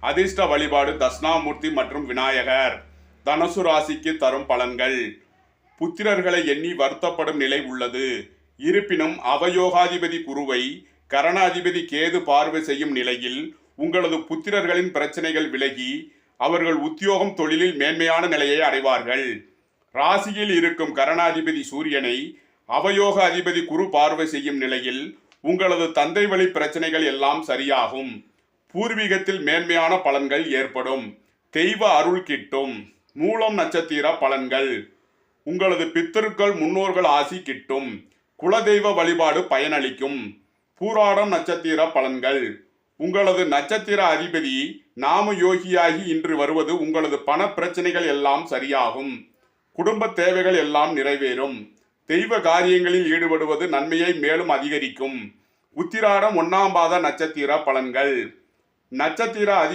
அதிர்ஷ்ட வழிபாடு தட்சிணாமூர்த்தி மற்றும் விநாயகர். தனுசு ராசிக்கு தரும் பலன்கள். புத்திரர்களை எண்ணி வருத்தப்படும் நிலை உள்ளது. இருப்பினும் அவயோகாதிபதி குருவை கரணாதிபதி கேது பார்வை செய்யும் நிலையில் உங்களது புத்திரர்களின் பிரச்சனைகள் விலகி அவர்கள் உத்தியோகம் தொழிலில் மேன்மையான நிலையை அடைவார்கள். ராசியில் இருக்கும் கரணாதிபதி சூரியனை அவயோக அதிபதி குரு பார்வை செய்யும் நிலையில் உங்களது தந்தை வழி பிரச்சனைகள் எல்லாம் சரியாகும். பூர்வீகத்தில் மேன்மையான பலன்கள் ஏற்படும். தெய்வ அருள் கிட்டும். மூலம் நட்சத்திர பலன்கள். உங்களது பித்தர்கள் முன்னோர்கள் ஆசி கிட்டும். குலதெய்வ வழிபாடு பயனளிக்கும். பூராடம் நட்சத்திர பலன்கள். உங்களது நட்சத்திர அதிபதி நாம யோகியாகி இன்று வருவது உங்களது பண பிரச்சனைகள் எல்லாம் சரியாகும். குடும்ப தேவைகள் எல்லாம் நிறைவேறும். தெய்வ காரியங்களில் ஈடுபடுவது நன்மையை மேலும் அதிகரிக்கும். உத்திராடம் 1ஆம் பாத நட்சத்திர பலன்கள். நட்சத்திர